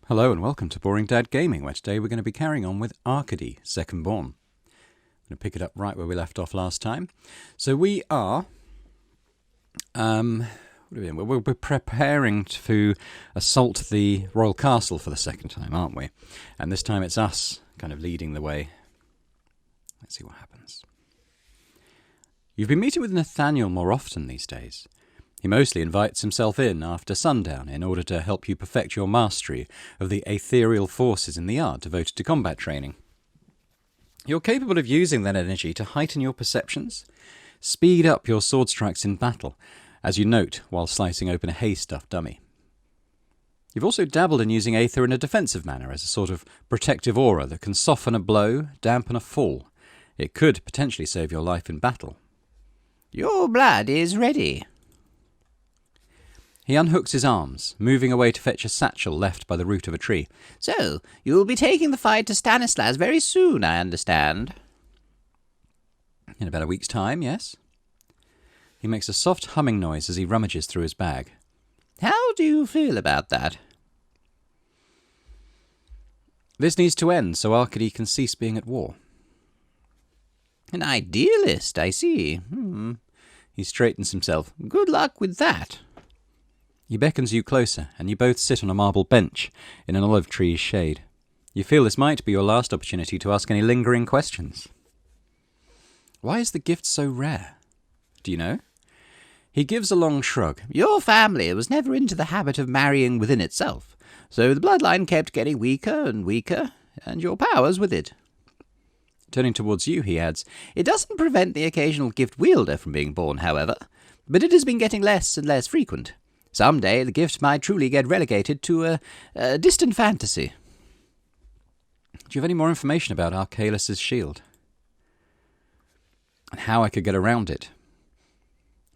Hello and welcome to Boring Dad Gaming, where today we're going to be carrying on with Arcadie, Second Born. I'm going to pick it up right where we left off last time. So we are... what are we doing? We're preparing to assault the royal castle for the second time, aren't we? And this time it's us kind of leading the way. Let's see what happens. You've been meeting with Nathaniel more often these days. He mostly invites himself in after sundown in order to help you perfect your mastery of the ethereal forces in the art devoted to combat training. You're capable of using that energy to heighten your perceptions, speed up your sword strikes in battle, as you note while slicing open a hay-stuffed dummy. You've also dabbled in using aether in a defensive manner as a sort of protective aura that can soften a blow, dampen a fall. It could potentially save your life in battle. Your blood is ready. He unhooks his arms, moving away to fetch a satchel left by the root of a tree. So, you'll be taking the fight to Stanislas very soon, I understand. In about a week's time, yes? He makes a soft humming noise as he rummages through his bag. How do you feel about that? This needs to end so Arcadie can cease being at war. An idealist, I see. He straightens himself. Good luck with that. He beckons you closer, and you both sit on a marble bench in an olive tree's shade. You feel this might be your last opportunity to ask any lingering questions. Why is the gift so rare? Do you know? He gives a long shrug. Your family was never into the habit of marrying within itself, so the bloodline kept getting weaker and weaker, and your powers with it. Turning towards you, he adds, It doesn't prevent the occasional gift wielder from being born, however, but it has been getting less and less frequent. Some day the gift might truly get relegated to a distant fantasy. Do you have any more information about Arcalis's shield? And how I could get around it?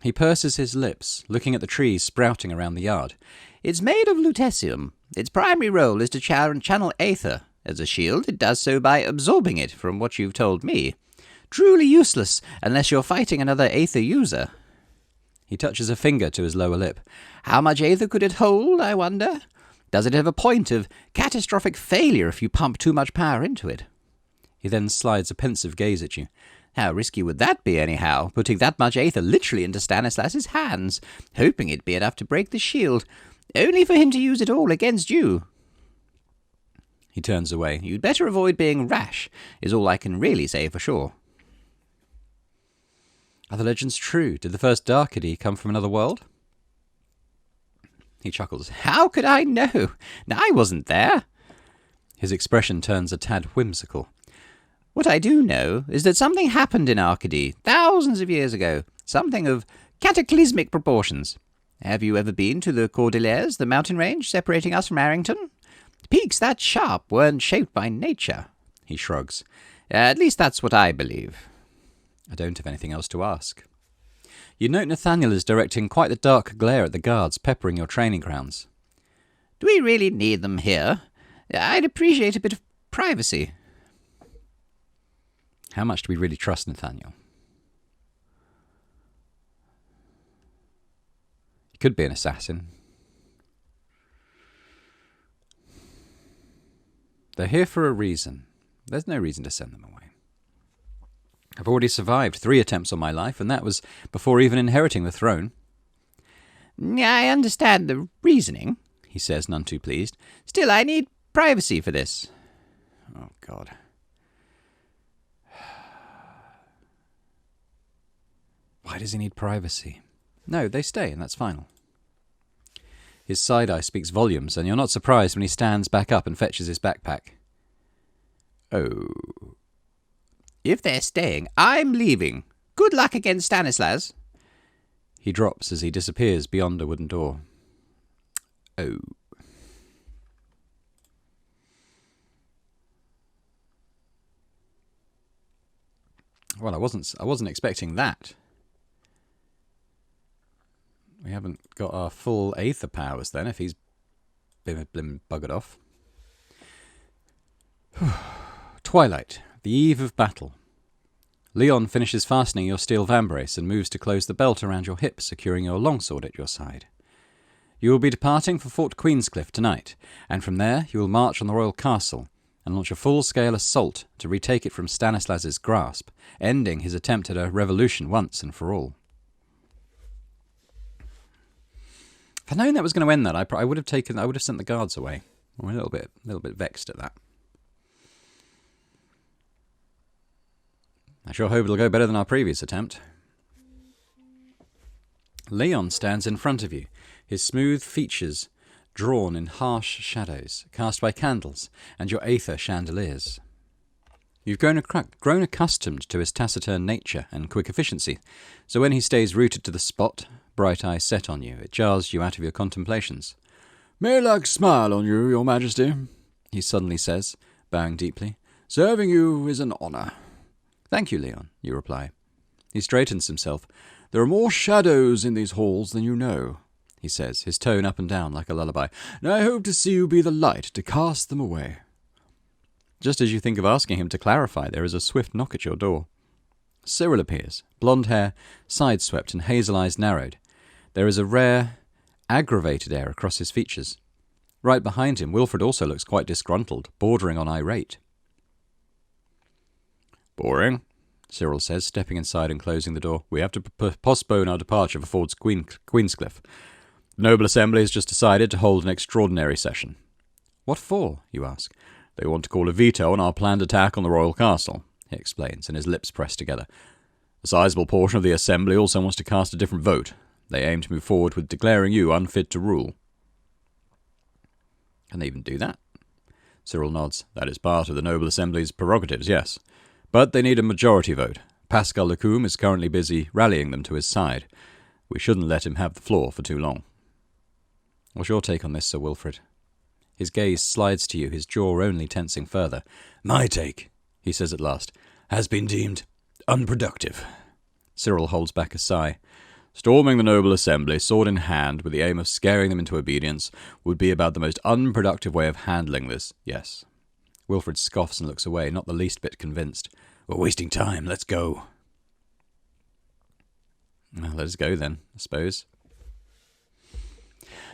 He purses his lips, looking at the trees sprouting around the yard. It's made of lutetium. Its primary role is to channel aether. As a shield, it does so by absorbing it, from what you've told me. Truly useless, unless you're fighting another aether user. He touches a finger to his lower lip. How much aether could it hold, I wonder? Does it have a point of catastrophic failure if you pump too much power into it? He then slides a pensive gaze at you. How risky would that be, anyhow, putting that much aether literally into Stanislas's hands, hoping it'd be enough to break the shield, only for him to use it all against you? He turns away. You'd better avoid being rash, is all I can really say for sure. Are the legends true? Did the first Arcadie come from another world? He chuckles. How could I know? I wasn't there. His expression turns a tad whimsical. What I do know is that something happened in Arcadie thousands of years ago, something of cataclysmic proportions. Have you ever been to the Cordilleras, the mountain range separating us from Arrington? Peaks that sharp weren't shaped by nature. He shrugs. At least that's what I believe. I don't have anything else to ask. You note Nathaniel is directing quite the dark glare at the guards peppering your training grounds. Do we really need them here? I'd appreciate a bit of privacy. How much do we really trust Nathaniel? He could be an assassin. They're here for a reason. There's no reason to send them away. I've already survived 3 attempts on my life, and that was before even inheriting the throne. I understand the reasoning, he says, none too pleased. Still, I need privacy for this. Oh, God. Why does he need privacy? No, they stay, and that's final. His side-eye speaks volumes, and you're not surprised when he stands back up and fetches his backpack. Oh. If they're staying, I'm leaving. Good luck against Stanislas. He drops as he disappears beyond a wooden door. Oh. Well, I wasn't expecting that. We haven't got our full aether powers then, if he's been buggered off. Twilight, the eve of battle. Leon finishes fastening your steel vambrace and moves to close the belt around your hip, securing your longsword at your side. You will be departing for Fort Queenscliff tonight, and from there you will march on the royal castle and launch a full-scale assault to retake it from Stanislas's grasp, ending his attempt at a revolution once and for all. If I'd known that was going to end that, I would have sent the guards away. I'm a little bit vexed at that. I sure hope it'll go better than our previous attempt. Leon stands in front of you, his smooth features drawn in harsh shadows, cast by candles and your aether chandeliers. You've grown accustomed to his taciturn nature and quick efficiency, so when he stays rooted to the spot, bright eyes set on you, it jars you out of your contemplations. "May luck smile on you, your majesty," he suddenly says, bowing deeply. "Serving you is an honour." "Thank you, Leon," you reply. He straightens himself. "There are more shadows in these halls than you know," he says, his tone up and down like a lullaby, "and I hope to see you be the light to cast them away." Just as you think of asking him to clarify, there is a swift knock at your door. Cyril appears, blonde hair, side-swept and hazel eyes narrowed. There is a rare, aggravated air across his features. Right behind him, Wilfred also looks quite disgruntled, bordering on irate. "Boring," Cyril says, stepping inside and closing the door. "We have to postpone our departure for Fort Queenscliff. The Noble Assembly has just decided to hold an extraordinary session." "What for?" you ask. "They want to call a veto on our planned attack on the royal castle," he explains, and his lips press together. "A sizable portion of the Assembly also wants to cast a different vote. They aim to move forward with declaring you unfit to rule." "Can they even do that?" Cyril nods. "That is part of the Noble Assembly's prerogatives, yes. But they need a majority vote. Pascal Lacombe is currently busy rallying them to his side. We shouldn't let him have the floor for too long." "What's your take on this, Sir Wilfred?" His gaze slides to you, his jaw only tensing further. "My take," he says at last, "has been deemed unproductive." Cyril holds back a sigh. "Storming the Noble Assembly, sword in hand, with the aim of scaring them into obedience, would be about the most unproductive way of handling this, yes." Wilfred scoffs and looks away, not the least bit convinced. "We're wasting time, let's go." "Well, let us go then, I suppose."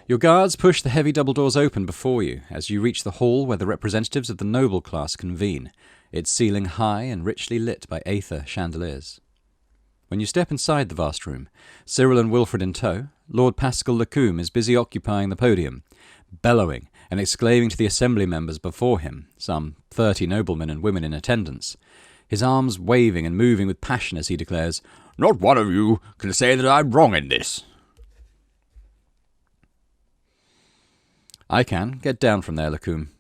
Your guards push the heavy double doors open before you as you reach the hall where the representatives of the noble class convene, its ceiling high and richly lit by aether chandeliers. When you step inside the vast room, Cyril and Wilfred in tow, Lord Pascal Lacombe is busy occupying the podium, bellowing and exclaiming to the assembly members before him, some 30 noblemen and women in attendance, his arms waving and moving with passion as he declares, "Not one of you can say that I'm wrong in this." "I can. Get down from there, Lacombe."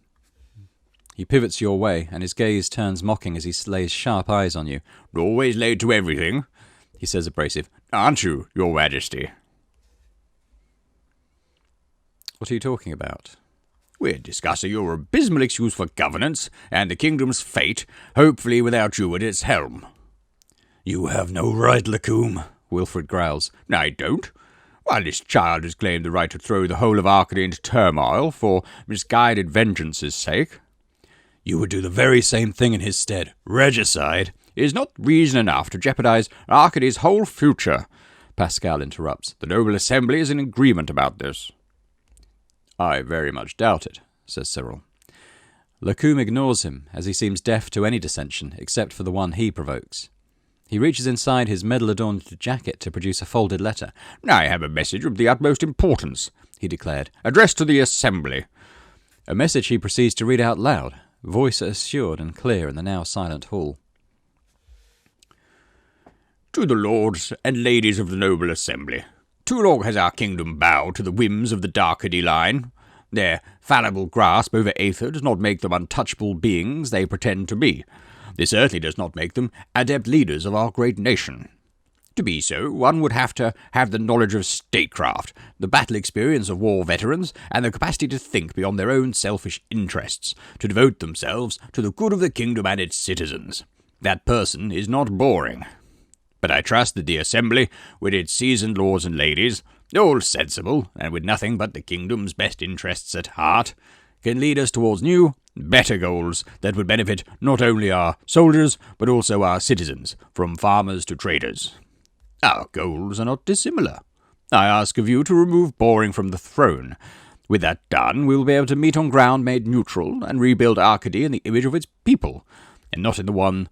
He pivots your way, and his gaze turns mocking as he lays sharp eyes on you. "Always late to everything," he says abrasive. "Aren't you, your majesty?" "What are you talking about?" "We're discussing your abysmal excuse for governance and the kingdom's fate, hopefully without you at its helm." "You have no right, Lacombe," Wilfred growls. "I don't. While this child has claimed the right to throw the whole of Arcadie into turmoil for misguided vengeance's sake." "You would do the very same thing in his stead. Regicide is not reason enough to jeopardize Arcadie's whole future," Pascal interrupts. "The Noble Assembly is in agreement about this." "I very much doubt it," says Cyril. Lacombe ignores him, as he seems deaf to any dissension except for the one he provokes. He reaches inside his medal-adorned jacket to produce a folded letter. "I have a message of the utmost importance," he declared, "addressed to the Assembly." A message he proceeds to read out loud, voice assured and clear in the now silent hall. "To the lords and ladies of the Noble Assembly. Too long has our kingdom bowed to the whims of the Arcadie line. Their fallible grasp over aether does not make them untouchable beings they pretend to be. This certainly does not make them adept leaders of our great nation. To be so, one would have to have the knowledge of statecraft, the battle experience of war veterans, and the capacity to think beyond their own selfish interests, to devote themselves to the good of the kingdom and its citizens. That person is not boring. But I trust that the Assembly, with its seasoned lords and ladies, all sensible, and with nothing but the kingdom's best interests at heart, can lead us towards new, better goals that would benefit not only our soldiers, but also our citizens, from farmers to traders. Our goals are not dissimilar. I ask of you to remove Boring from the throne. With that done, we will be able to meet on ground made neutral and rebuild Arcadie in the image of its people, and not in the one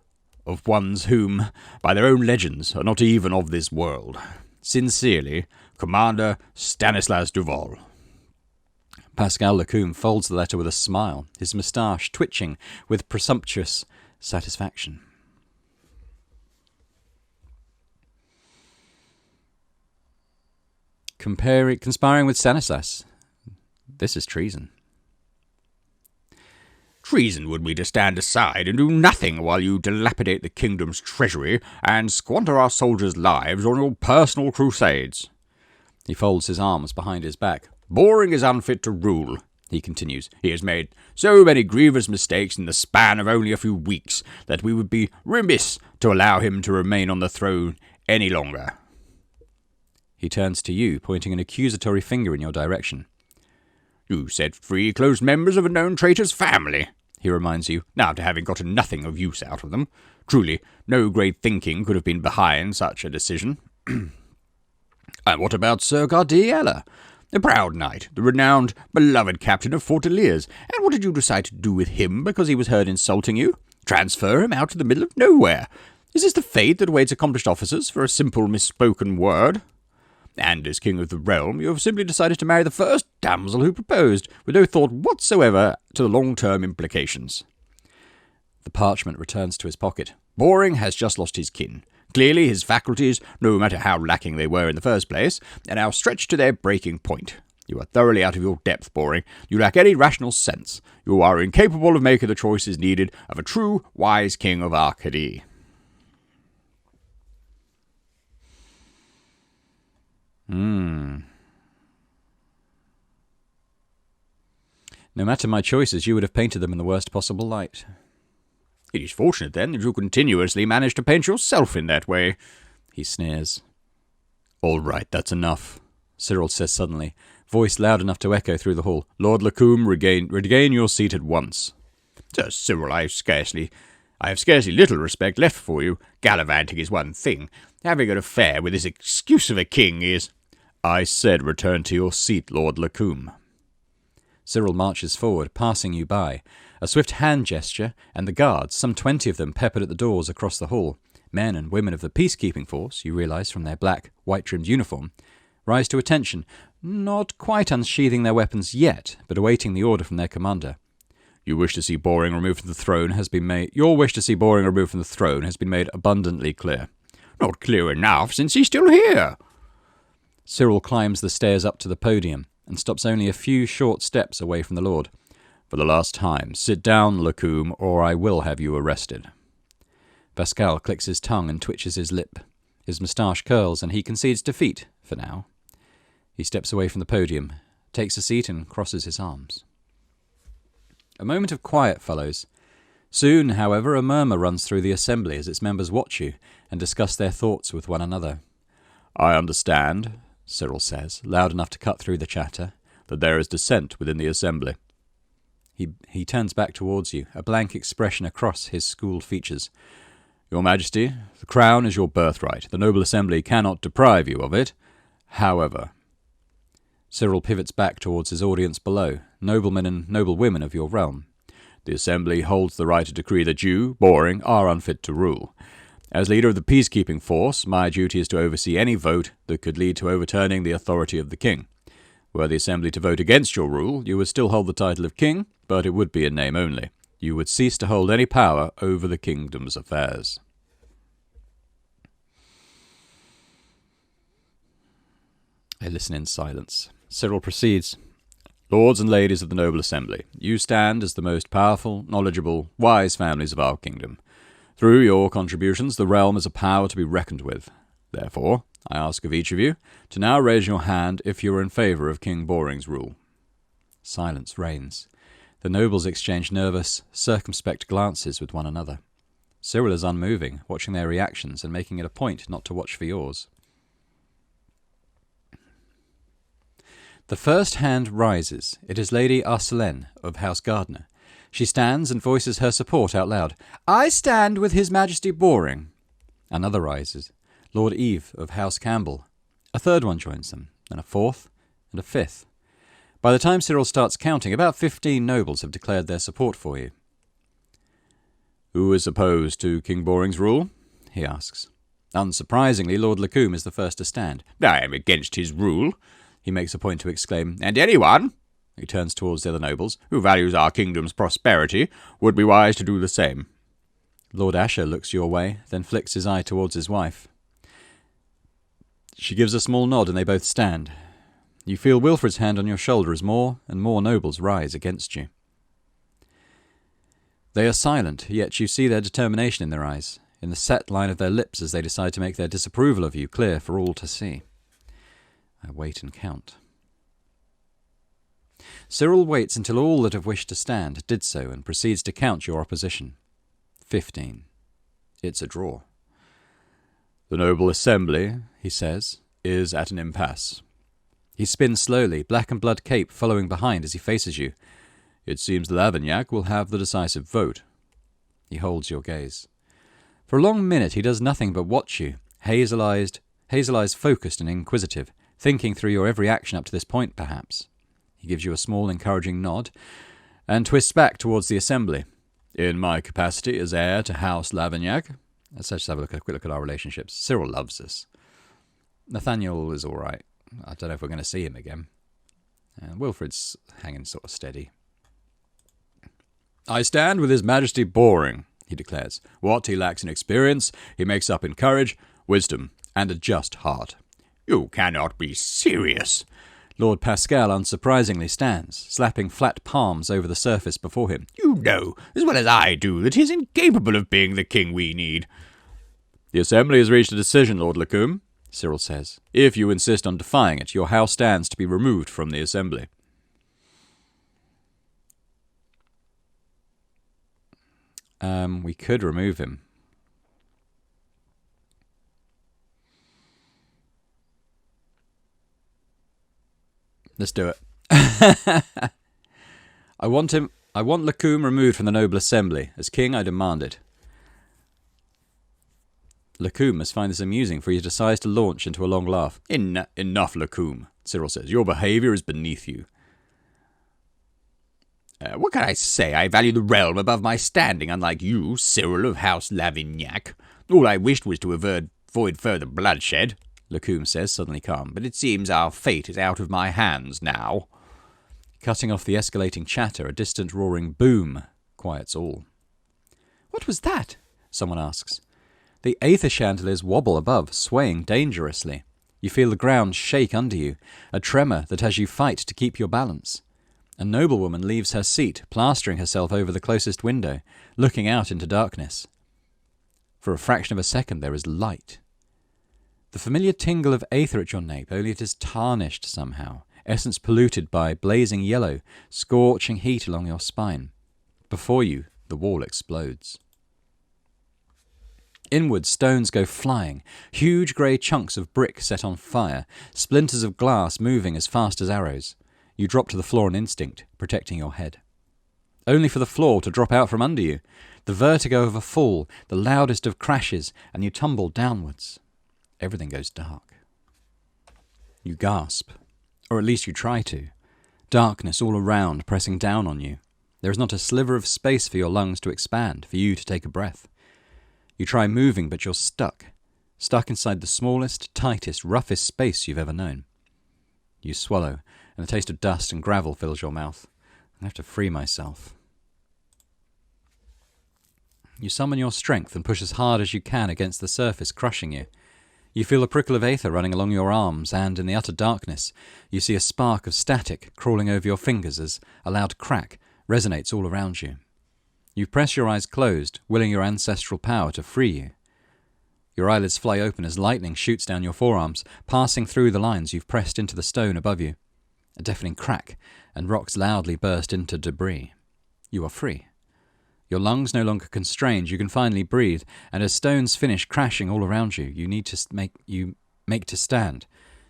of ones whom, by their own legends, are not even of this world. Sincerely, Commander Stanislas Duval. Pascal Lacombe folds the letter with a smile, his moustache twitching with presumptuous satisfaction. Conspiring with Stanislas. This is treason. Treason would be to stand aside and do nothing while you dilapidate the kingdom's treasury and squander our soldiers' lives on your personal crusades. He folds his arms behind his back. Boring is unfit to rule, he continues. He has made so many grievous mistakes in the span of only a few weeks that we would be remiss to allow him to remain on the throne any longer. He turns to you, pointing an accusatory finger in your direction. You set free close members of a known traitor's family, he reminds you, now after having gotten nothing of use out of them. Truly, no great thinking could have been behind such a decision. And what about Sir Gardiella? The proud knight, the renowned, beloved captain of Forteliers. And what did you decide to do with him because he was heard insulting you? Transfer him out to the middle of nowhere? Is this the fate that awaits accomplished officers for a simple misspoken word? And as king of the realm, you have simply decided to marry the first damsel who proposed, with no thought whatsoever to the long-term implications. The parchment returns to his pocket. Boring has just lost his kin. Clearly his faculties, no matter how lacking they were in the first place, are now stretched to their breaking point. You are thoroughly out of your depth, Boring. You lack any rational sense. You are incapable of making the choices needed of a true, wise king of Arcadie. No matter my choices, you would have painted them in the worst possible light. It is fortunate, then, that you continuously manage to paint yourself in that way, he sneers. All right, that's enough, Cyril says suddenly, voice loud enough to echo through the hall. Lord Lacombe, regain your seat at once. Sir Cyril, I have scarcely little respect left for you. Gallivanting is one thing. Having an affair with this excuse of a king is... I said return to your seat, Lord Lacombe. Cyril marches forward, passing you by. A swift hand gesture, and the guards, some 20 of them peppered at the doors across the hall, men and women of the peacekeeping force, you realise from their black, white-trimmed uniform, rise to attention, not quite unsheathing their weapons yet, but awaiting the order from their commander. Your wish to see Boring removed from the throne has been made abundantly clear. Not clear enough, since he's still here. Cyril climbs the stairs up to the podium and stops only a few short steps away from the Lord. For the last time, sit down, Lacombe, or I will have you arrested. Pascal clicks his tongue and twitches his lip. His moustache curls, and he concedes defeat, for now. He steps away from the podium, takes a seat, and crosses his arms. A moment of quiet follows. Soon, however, a murmur runs through the assembly as its members watch you and discuss their thoughts with one another. I understand, Cyril says, loud enough to cut through the chatter, that there is dissent within the assembly. He turns back towards you, a blank expression across his schooled features. Your Majesty, the crown is your birthright. The noble assembly cannot deprive you of it. However... Cyril pivots back towards his audience below, noblemen and noblewomen of your realm. The assembly holds the right to decree that you, Boring, are unfit to rule. As leader of the peacekeeping force, my duty is to oversee any vote that could lead to overturning the authority of the king. Were the assembly to vote against your rule, you would still hold the title of king, but it would be in name only. You would cease to hold any power over the kingdom's affairs. They listen in silence. Cyril proceeds. Lords and ladies of the noble assembly, you stand as the most powerful, knowledgeable, wise families of our kingdom. Through your contributions, the realm is a power to be reckoned with. Therefore, I ask of each of you to now raise your hand if you are in favour of King Boring's rule. Silence reigns. The nobles exchange nervous, circumspect glances with one another. Cyril is unmoving, watching their reactions and making it a point not to watch for yours. The first hand rises. It is Lady Arcelene of House Gardner. She stands and voices her support out loud. I stand with His Majesty Boring. Another rises. Lord Eve of House Campbell. A third one joins them. then a fourth, and a fifth. By the time Cyril starts counting, about 15 nobles have declared their support for you. "Who is opposed to King Boring's rule?" he asks. Unsurprisingly, Lord Lacombe is the first to stand. "I am against his rule," he makes a point to exclaim, "and anyone," he turns towards the other nobles, "who values our kingdom's prosperity would be wise to do the same." Lord Asher looks your way, then flicks his eye towards his wife. She gives a small nod and they both stand. You feel Wilfred's hand on your shoulder as more and more nobles rise against you. They are silent, yet you see their determination in their eyes, in the set line of their lips as they decide to make their disapproval of you clear for all to see. I wait and count. Cyril waits until all that have wished to stand did so and proceeds to count your opposition. 15. It's a draw. "The noble assembly," he says, "is at an impasse." He spins slowly, black and blood cape following behind as he faces you. "It seems Lavignac will have the decisive vote." He holds your gaze. For a long minute he does nothing but watch you, hazel eyes focused and inquisitive, thinking through your every action up to this point, perhaps. He gives you a small, encouraging nod, and twists back towards the assembly. "In my capacity as heir to House Lavignac." Let's just have a quick look at our relationships. Cyril loves us. Nathaniel is all right. I don't know if we're going to see him again. Wilfred's hanging sort of steady. "I stand with His Majesty Boring," he declares. "What he lacks in experience, he makes up in courage, wisdom, and a just heart." "You cannot be serious." Lord Pascal unsurprisingly stands, slapping flat palms over the surface before him. "You know, as well as I do, that he is incapable of being the king we need." "The Assembly has reached a decision, Lord Lacombe," Cyril says. "If you insist on defying it, your house stands to be removed from the Assembly." We could remove him. Let's do it. I want Lacombe removed from the noble assembly. As king, I demand it. Lacombe must find this amusing, for he decides to launch into a long laugh. Enough, Lacombe, Cyril says. "Your behaviour is beneath you." "What can I say? I value the realm above my standing, unlike you, Cyril of House Lavignac. All I wished was to avoid further bloodshed," Lacombe says, suddenly calm. "But it seems our fate is out of my hands now." Cutting off the escalating chatter, a distant roaring boom quiets all. "What was that?" someone asks. The aether chandeliers wobble above, swaying dangerously. You feel the ground shake under you, a tremor that has you fight to keep your balance. A noblewoman leaves her seat, plastering herself over the closest window, looking out into darkness. For a fraction of a second there is light. The familiar tingle of aether at your nape, only it is tarnished somehow, essence polluted by blazing yellow, scorching heat along your spine. Before you, the wall explodes. Inward, stones go flying, huge grey chunks of brick set on fire, splinters of glass moving as fast as arrows. You drop to the floor on instinct, protecting your head. Only for the floor to drop out from under you. The vertigo of a fall, the loudest of crashes, and you tumble downwards. Everything goes dark. You gasp, or at least you try to. Darkness all around, pressing down on you. There is not a sliver of space for your lungs to expand, for you to take a breath. You try moving, but you're stuck inside the smallest, tightest, roughest space you've ever known. You swallow, and the taste of dust and gravel fills your mouth. I have to free myself. You summon your strength and push as hard as you can against the surface, crushing you. You feel a prickle of aether running along your arms, and in the utter darkness, you see a spark of static crawling over your fingers as a loud crack resonates all around you. You press your eyes closed, willing your ancestral power to free you. Your eyelids fly open as lightning shoots down your forearms, passing through the lines you've pressed into the stone above you. A deafening crack, and rocks loudly burst into debris. You are free. Your lungs no longer constrained, you can finally breathe, and as stones finish crashing all around you, you make to stand,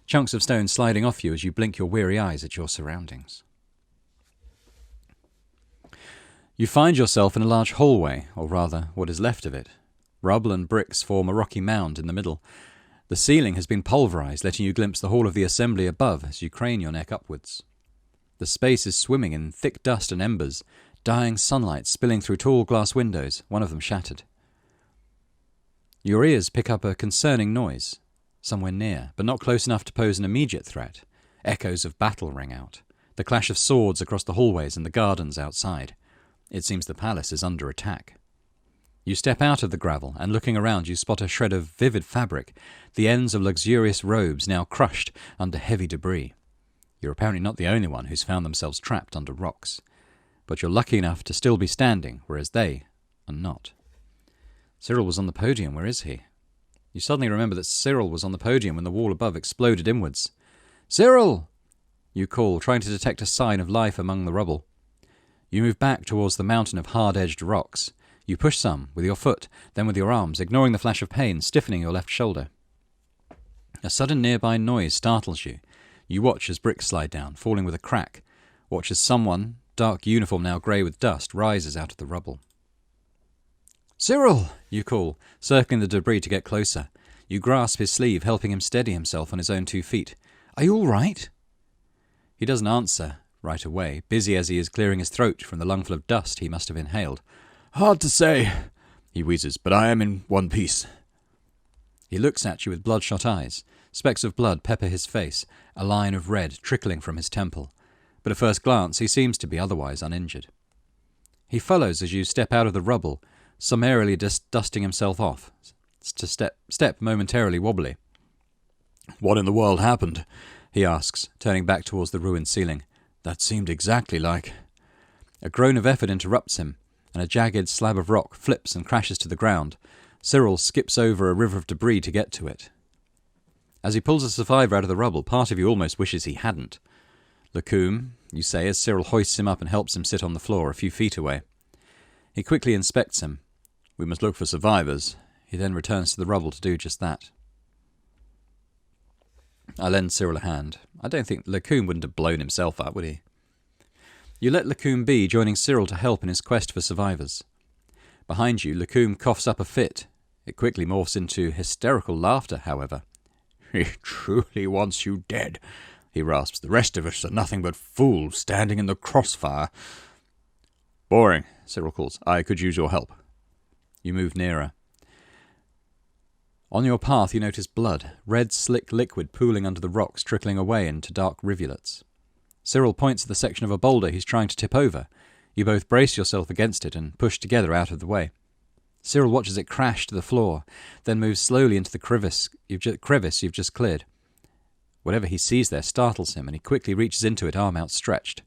chunks of stone sliding off you as you blink your weary eyes at your surroundings. You find yourself in a large hallway, or rather, what is left of it. Rubble and bricks form a rocky mound in the middle. The ceiling has been pulverized, letting you glimpse the hall of the assembly above as you crane your neck upwards. The space is swimming in thick dust and embers, dying sunlight spilling through tall glass windows, one of them shattered. Your ears pick up a concerning noise, somewhere near, but not close enough to pose an immediate threat. Echoes of battle ring out, the clash of swords across the hallways and the gardens outside. It seems the palace is under attack. You step out of the gravel, and looking around you spot a shred of vivid fabric, the ends of luxurious robes now crushed under heavy debris. You're apparently not the only one who's found themselves trapped under rocks, but you're lucky enough to still be standing, whereas they are not. Cyril was on the podium. Where is he? You suddenly remember that Cyril was on the podium when the wall above exploded inwards. Cyril! You call, trying to detect a sign of life among the rubble. You move back towards the mountain of hard-edged rocks. You push some, with your foot, then with your arms, ignoring the flash of pain, stiffening your left shoulder. A sudden nearby noise startles you. You watch as bricks slide down, falling with a crack. Watch as someone, dark uniform now grey with dust, rises out of the rubble. Cyril! You call, circling the debris to get closer. You grasp his sleeve, helping him steady himself on his own 2 feet. Are you all right? He doesn't answer right away, busy as he is clearing his throat from the lungful of dust he must have inhaled. Hard to say, he wheezes, but I am in one piece. He looks at you with bloodshot eyes. Specks of blood pepper his face, a line of red trickling from his temple. But at first glance he seems to be otherwise uninjured. He follows as you step out of the rubble, summarily dusting himself off, to step momentarily wobbly. What in the world happened? He asks, turning back towards the ruined ceiling. That seemed exactly like... A groan of effort interrupts him, and a jagged slab of rock flips and crashes to the ground. Cyril skips over a river of debris to get to it. As he pulls a survivor out of the rubble, part of you almost wishes he hadn't. Lacombe, you say, as Cyril hoists him up and helps him sit on the floor a few feet away. He quickly inspects him. We must look for survivors. He then returns to the rubble to do just that. I lend Cyril a hand. I don't think Lacombe wouldn't have blown himself up, would he? You let Lacombe be, joining Cyril to help in his quest for survivors. Behind you, Lacombe coughs up a fit. It quickly morphs into hysterical laughter, however. He truly wants you dead, he rasps. The rest of us are nothing but fools standing in the crossfire. Boring, Cyril calls. I could use your help. You move nearer. On your path you notice blood, red slick liquid pooling under the rocks, trickling away into dark rivulets. Cyril points at the section of a boulder he's trying to tip over. You both brace yourself against it and push together out of the way. Cyril watches it crash to the floor, then moves slowly into the crevice you've just cleared. Whatever he sees there startles him, and he quickly reaches into it, arm outstretched.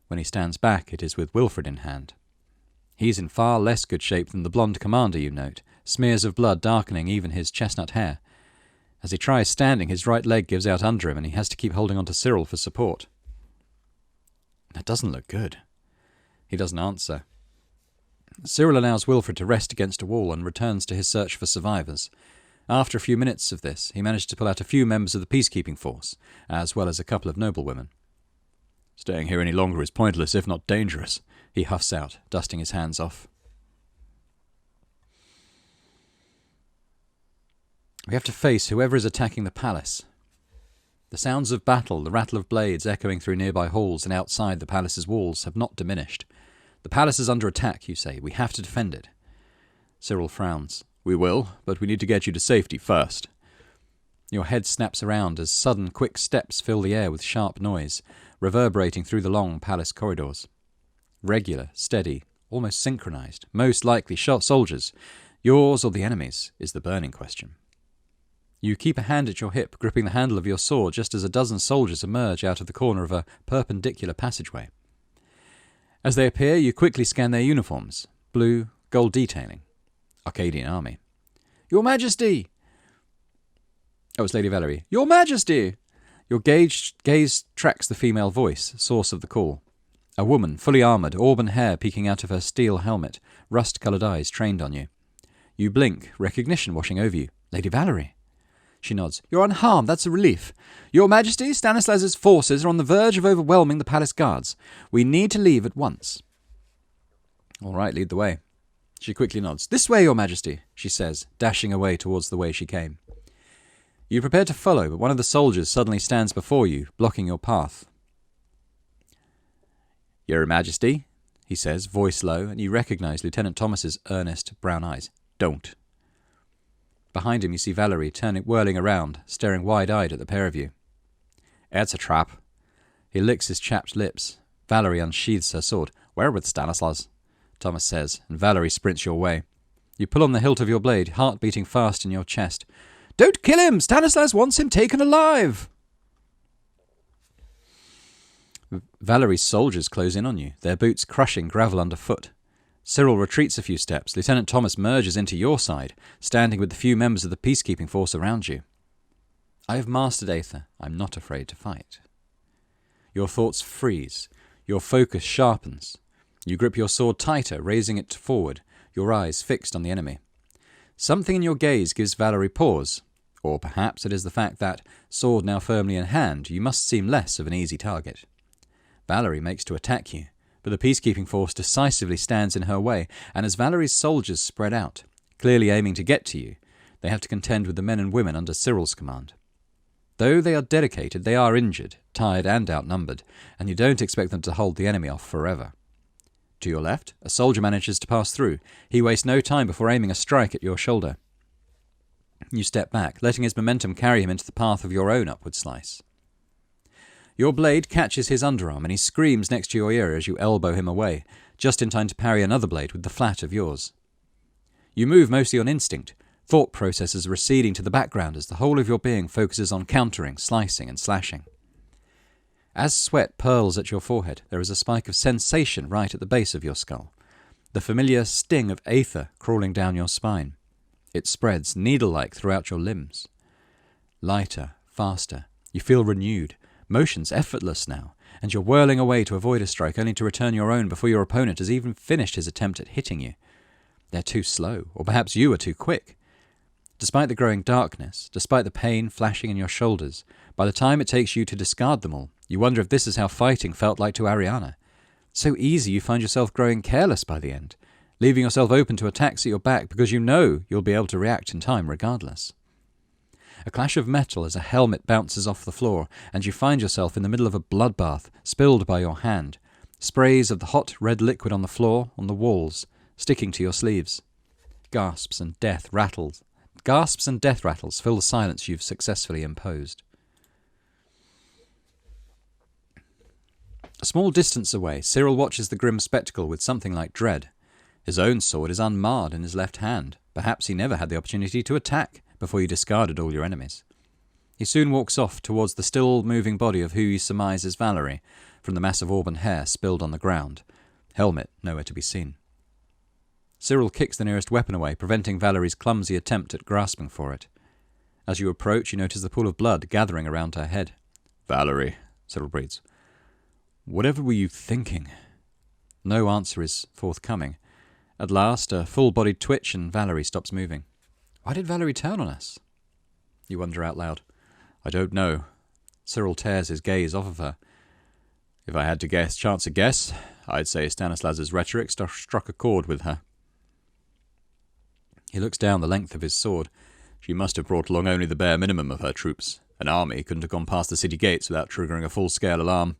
When he stands back, it is with Wilfred in hand. He's in far less good shape than the blonde commander, you note, smears of blood darkening even his chestnut hair. As he tries standing, his right leg gives out under him, and he has to keep holding on to Cyril for support. That doesn't look good. He doesn't answer. Cyril allows Wilfred to rest against a wall and returns to his search for survivors. After a few minutes of this, he managed to pull out a few members of the peacekeeping force, as well as a couple of noblewomen. Staying here any longer is pointless, if not dangerous, he huffs out, dusting his hands off. We have to face whoever is attacking the palace. The sounds of battle, the rattle of blades echoing through nearby halls and outside the palace's walls have not diminished. The palace is under attack, you say. We have to defend it. Cyril frowns. We will, but we need to get you to safety first. Your head snaps around as sudden, quick steps fill the air with sharp noise, reverberating through the long palace corridors. Regular, steady, almost synchronized, most likely soldiers. Yours or the enemy's is the burning question. You keep a hand at your hip, gripping the handle of your sword just as a dozen soldiers emerge out of the corner of a perpendicular passageway. As they appear, you quickly scan their uniforms. Blue, gold detailing. Arcadian army. Your Majesty! Oh, it's Lady Valerie. Your Majesty! Your gaze tracks the female voice, source of the call. A woman, fully armoured, auburn hair peeking out of her steel helmet, rust-coloured eyes trained on you. You blink, recognition washing over you. Lady Valerie. She nods. You're unharmed, that's a relief. Your Majesty, Stanislas's forces are on the verge of overwhelming the palace guards. We need to leave at once. All right, lead the way. She quickly nods. This way, Your Majesty, she says, dashing away towards the way she came. You prepare to follow, but one of the soldiers suddenly stands before you, blocking your path. Your Majesty, he says, voice low, and you recognize Lieutenant Thomas's earnest brown eyes. Don't. Behind him you see Valerie whirling around, staring wide-eyed at the pair of you. It's a trap. He licks his chapped lips. Valerie unsheathes her sword. We're with Stanislas, Thomas says, and Valerie sprints your way. You pull on the hilt of your blade, heart beating fast in your chest. Don't kill him! Stanislas wants him taken alive! Valerie's soldiers close in on you, their boots crushing gravel underfoot. Cyril retreats a few steps. Lieutenant Thomas merges into your side, standing with the few members of the peacekeeping force around you. I have mastered Aether. I'm not afraid to fight. Your thoughts freeze. Your focus sharpens. You grip your sword tighter, raising it forward, your eyes fixed on the enemy. Something in your gaze gives Valerie pause, or perhaps it is the fact that, sword now firmly in hand, you must seem less of an easy target. Valerie makes to attack you, but the peacekeeping force decisively stands in her way, and as Valerie's soldiers spread out, clearly aiming to get to you, they have to contend with the men and women under Cyril's command. Though they are dedicated, they are injured, tired and outnumbered, and you don't expect them to hold the enemy off forever. To your left, a soldier manages to pass through. He wastes no time before aiming a strike at your shoulder. You step back, letting his momentum carry him into the path of your own upward slice. Your blade catches his underarm, and he screams next to your ear as you elbow him away, just in time to parry another blade with the flat of yours. You move mostly on instinct, thought processes receding to the background as the whole of your being focuses on countering, slicing, and slashing. As sweat purls at your forehead, there is a spike of sensation right at the base of your skull, the familiar sting of Aether crawling down your spine. It spreads, needle-like, throughout your limbs. Lighter, faster, you feel renewed, motions effortless now, and you're whirling away to avoid a strike only to return your own before your opponent has even finished his attempt at hitting you. They're too slow, or perhaps you are too quick. Despite the growing darkness, despite the pain flashing in your shoulders, by the time it takes you to discard them all, you wonder if this is how fighting felt like to Ariana. So easy you find yourself growing careless by the end, leaving yourself open to attacks at your back because you know you'll be able to react in time regardless. A clash of metal as a helmet bounces off the floor, and you find yourself in the middle of a bloodbath, spilled by your hand. Sprays of the hot red liquid on the floor, on the walls, sticking to your sleeves. Gasps and death rattles fill the silence you've successfully imposed. A small distance away, Cyril watches the grim spectacle with something like dread. His own sword is unmarred in his left hand. Perhaps he never had the opportunity to attack before you discarded all your enemies. He soon walks off towards the still-moving body of who you surmise is Valerie, from the mass of auburn hair spilled on the ground. Helmet nowhere to be seen. Cyril kicks the nearest weapon away, preventing Valerie's clumsy attempt at grasping for it. As you approach, you notice the pool of blood gathering around her head. "Valerie," Cyril breathes. "Whatever were you thinking?" No answer is forthcoming. At last, a full-bodied twitch and Valerie stops moving. Why did Valerie turn on us? You wonder out loud. I don't know. Cyril tears his gaze off of her. If I had to chance a guess, I'd say Stanislas's rhetoric struck a chord with her. He looks down the length of his sword. She must have brought along only the bare minimum of her troops. An army couldn't have gone past the city gates without triggering a full-scale alarm.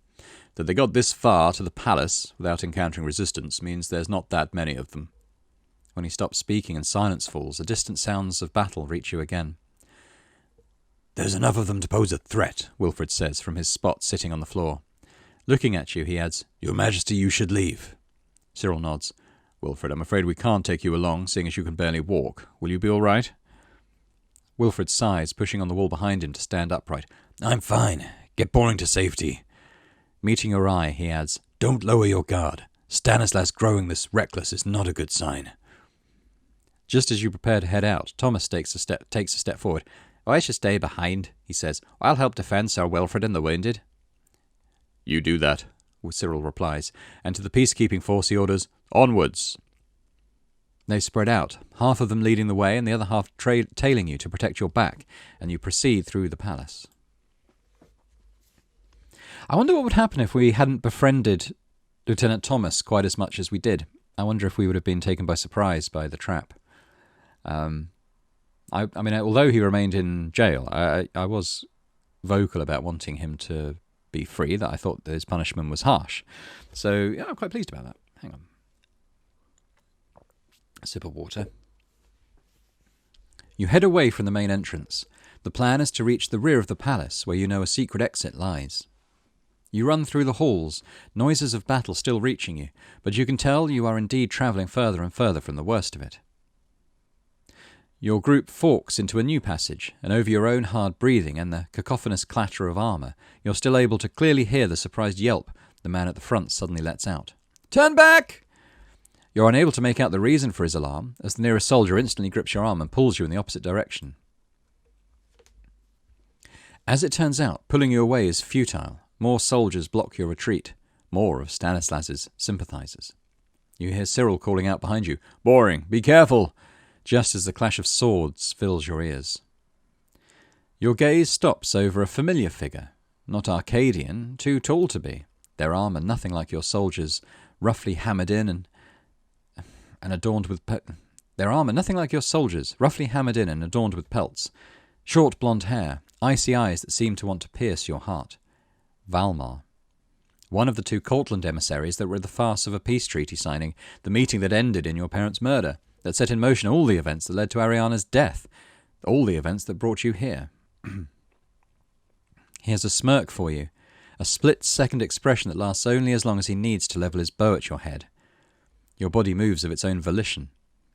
That they got this far to the palace without encountering resistance means there's not that many of them. When he stops speaking and silence falls, the distant sounds of battle reach you again. There's enough of them to pose a threat, Wilfred says from his spot sitting on the floor. Looking at you, he adds, Your Majesty, you should leave. Cyril nods. Wilfred, I'm afraid we can't take you along, seeing as you can barely walk. Will you be all right? Wilfred sighs, pushing on the wall behind him to stand upright. I'm fine. Get Boring to safety. Meeting your eye, he adds, Don't lower your guard. Stanislas growing this reckless is not a good sign. Just as you prepare to head out, Thomas takes a step forward. I should stay behind, he says. I'll help defend Sir Wilfred and the wounded. You do that, Cyril replies, and to the peacekeeping force he orders, Onwards! They spread out, half of them leading the way and the other half tailing you to protect your back, and you proceed through the palace. I wonder what would happen if we hadn't befriended Lieutenant Thomas quite as much as we did. I wonder if we would have been taken by surprise by the trap. I mean, although he remained in jail, I was vocal about wanting him to be free, that I thought that his punishment was harsh. So, yeah, I'm quite pleased about that. Hang on. A sip of water. You head away from the main entrance. The plan is to reach the rear of the palace, where you know a secret exit lies. You run through the halls, noises of battle still reaching you, but you can tell you are indeed travelling further and further from the worst of it. Your group forks into a new passage, and over your own hard breathing and the cacophonous clatter of armour, you're still able to clearly hear the surprised yelp the man at the front suddenly lets out. "Turn back!" You're unable to make out the reason for his alarm, as the nearest soldier instantly grips your arm and pulls you in the opposite direction. As it turns out, pulling you away is futile. More soldiers block your retreat, more of Stanislas's sympathisers. You hear Cyril calling out behind you, "Boring, be careful!" just as the clash of swords fills your ears. Your gaze stops over a familiar figure, not Arcadian, too tall to be, their armour nothing like your soldiers, roughly hammered in and adorned with pelts, short blonde hair, icy eyes that seem to want to pierce your heart. Valmar, one of the two Cortland emissaries that were at the farce of a peace treaty signing, the meeting that ended in your parents' murder, that set in motion all the events that led to Ariana's death, all the events that brought you here. He has a smirk for you, a split-second expression that lasts only as long as he needs to level his bow at your head. Your body moves of its own volition.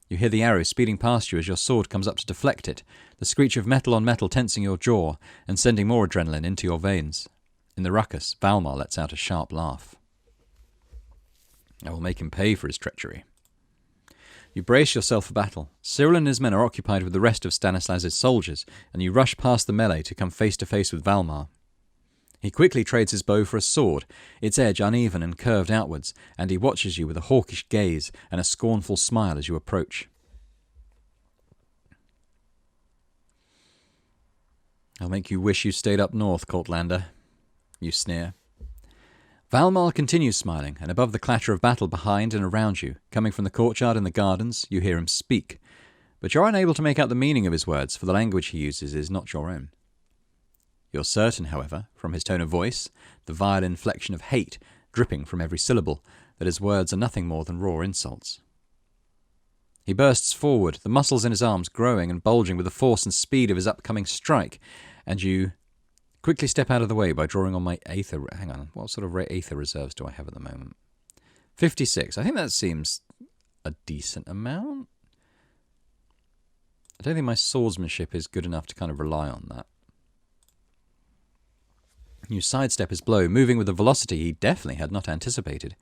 You hear the arrow speeding past you as your sword comes up to deflect it, the screech of metal on metal tensing your jaw and sending more adrenaline into your veins. In the ruckus, Valmar lets out a sharp laugh. I will make him pay for his treachery. You brace yourself for battle. Cyril and his men are occupied with the rest of Stanislas's soldiers, and you rush past the melee to come face to face with Valmar. He quickly trades his bow for a sword, its edge uneven and curved outwards, and he watches you with a hawkish gaze and a scornful smile as you approach. "I'll make you wish you stayed up north, Cortlander," you sneer. Valmar continues smiling, and above the clatter of battle behind and around you, coming from the courtyard and the gardens, you hear him speak. But you're unable to make out the meaning of his words, for the language he uses is not your own. You're certain, however, from his tone of voice, the vile inflection of hate dripping from every syllable, that his words are nothing more than raw insults. He bursts forward, the muscles in his arms growing and bulging with the force and speed of his upcoming strike, and you quickly step out of the way by drawing on my Aether. Hang on, what sort of Aether reserves do I have at the moment? 56. I think that seems a decent amount. I don't think my swordsmanship is good enough to kind of rely on that. You sidestep his blow, moving with a velocity he definitely had not anticipated.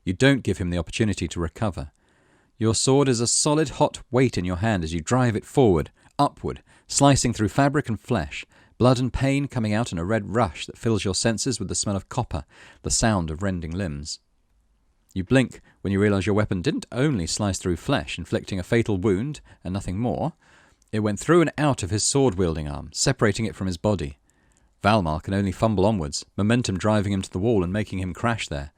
You don't give him the opportunity to recover. Your sword is a solid hot weight in your hand as you drive it forward, upward, slicing through fabric and flesh, blood and pain coming out in a red rush that fills your senses with the smell of copper, the sound of rending limbs. You blink when you realise your weapon didn't only slice through flesh, inflicting a fatal wound, and nothing more. It went through and out of his sword-wielding arm, separating it from his body. Valmar can only fumble onwards, momentum driving him to the wall and making him crash there.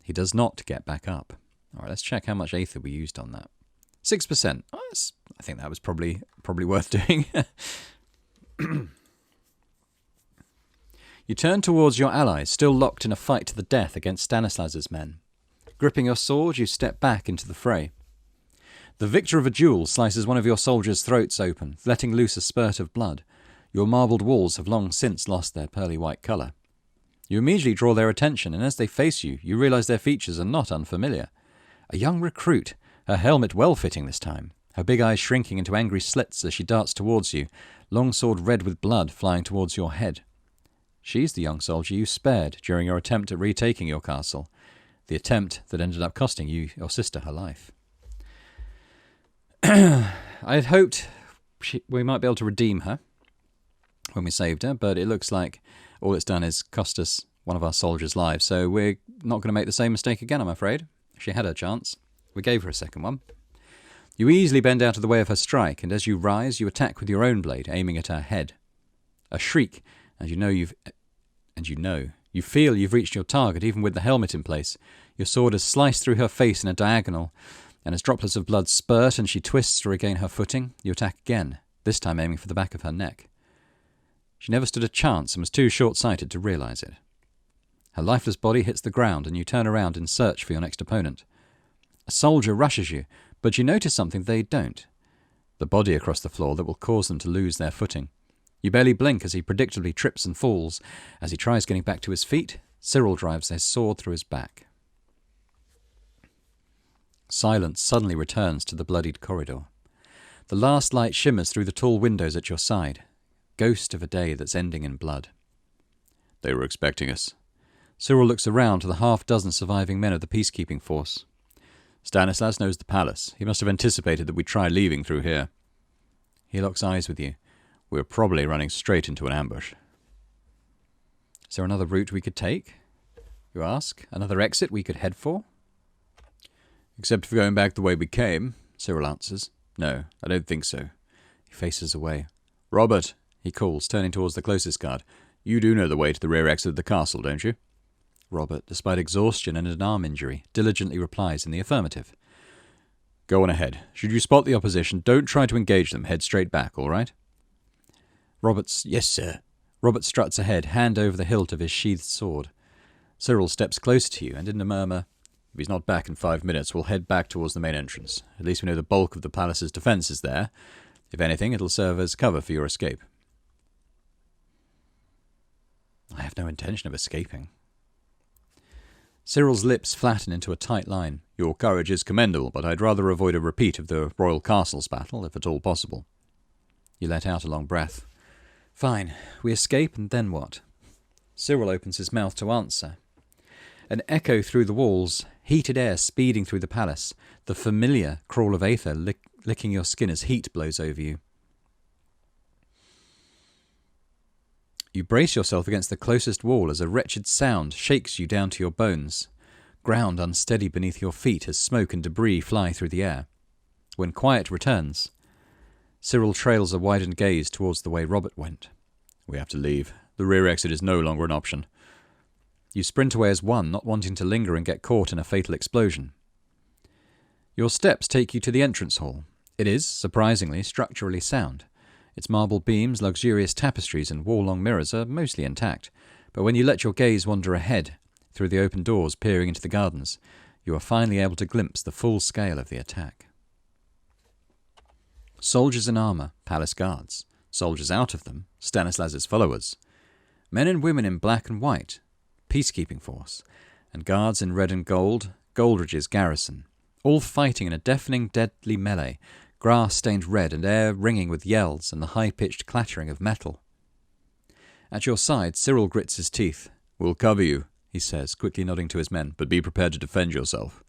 He does not get back up. All right, let's check how much Aether we used on that. 6%. Oh, I think that was probably worth doing. You turn towards your allies, still locked in a fight to the death against Stanislas's men. Gripping your sword, you step back into the fray. The victor of a duel slices one of your soldiers' throats open, letting loose a spurt of blood. Your marbled walls have long since lost their pearly white colour. You immediately draw their attention, and as they face you, you realise their features are not unfamiliar. A young recruit, her helmet well-fitting this time, her big eyes shrinking into angry slits as she darts towards you, long sword red with blood flying towards your head. She's the young soldier you spared during your attempt at retaking your castle, the attempt that ended up costing you, your sister, her life. I had hoped we might be able to redeem her when we saved her, but it looks like all it's done is cost us one of our soldiers' lives, so we're not going to make the same mistake again, I'm afraid. She had her chance. We gave her a second one. You easily bend out of the way of her strike, and as you rise, you attack with your own blade, aiming at her head. A shriek, and you feel you've reached your target, even with the helmet in place. Your sword has sliced through her face in a diagonal, and as droplets of blood spurt and she twists to regain her footing, you attack again, this time aiming for the back of her neck. She never stood a chance and was too short-sighted to realize it. Her lifeless body hits the ground and you turn around in search for your next opponent. A soldier rushes you, but you notice something they don't. The body across the floor that will cause them to lose their footing. You barely blink as he predictably trips and falls. As he tries getting back to his feet, Cyril drives his sword through his back. Silence suddenly returns to the bloodied corridor. The last light shimmers through the tall windows at your side. Ghost of a day that's ending in blood. They were expecting us. Cyril looks around to the half-dozen surviving men of the peacekeeping force. Stanislas knows the palace. He must have anticipated that we'd try leaving through here. He locks eyes with you. We're probably running straight into an ambush. Is there another route we could take? You ask. Another exit we could head for? Except for going back the way we came, Cyril answers. No, I don't think so. He faces away. Robert, he calls, turning towards the closest guard. You do know the way to the rear exit of the castle, don't you? Robert, despite exhaustion and an arm injury, diligently replies in the affirmative. Go on ahead. Should you spot the opposition, don't try to engage them. Head straight back, all right? Yes, sir. Robert struts ahead, hand over the hilt of his sheathed sword. Cyril steps closer to you, and in a murmur, if he's not back in 5 minutes, we'll head back towards the main entrance. At least we know the bulk of the palace's defence is there. If anything, it'll serve as cover for your escape. I have no intention of escaping. Cyril's lips flatten into a tight line. Your courage is commendable, but I'd rather avoid a repeat of the Royal Castle's battle, if at all possible. You let out a long breath. Fine. We escape, and then what? Cyril opens his mouth to answer. An echo through the walls, heated air speeding through the palace, the familiar crawl of aether licking your skin as heat blows over you. You brace yourself against the closest wall as a wretched sound shakes you down to your bones. Ground unsteady beneath your feet as smoke and debris fly through the air. When quiet returns, Cyril trails a widened gaze towards the way Robert went. We have to leave. The rear exit is no longer an option. You sprint away as one, not wanting to linger and get caught in a fatal explosion. Your steps take you to the entrance hall. It is, surprisingly, structurally sound. Its marble beams, luxurious tapestries and wall-long mirrors are mostly intact, but when you let your gaze wander ahead, through the open doors peering into the gardens, you are finally able to glimpse the full scale of the attack. Soldiers in armour, palace guards. Soldiers out of them, Stanislas's followers. Men and women in black and white, peacekeeping force. And guards in red and gold, Goldridge's garrison. All fighting in a deafening, deadly melee, grass stained red and air ringing with yells and the high-pitched clattering of metal. At your side, Cyril grits his teeth. We'll cover you, he says, quickly nodding to his men, but be prepared to defend yourself.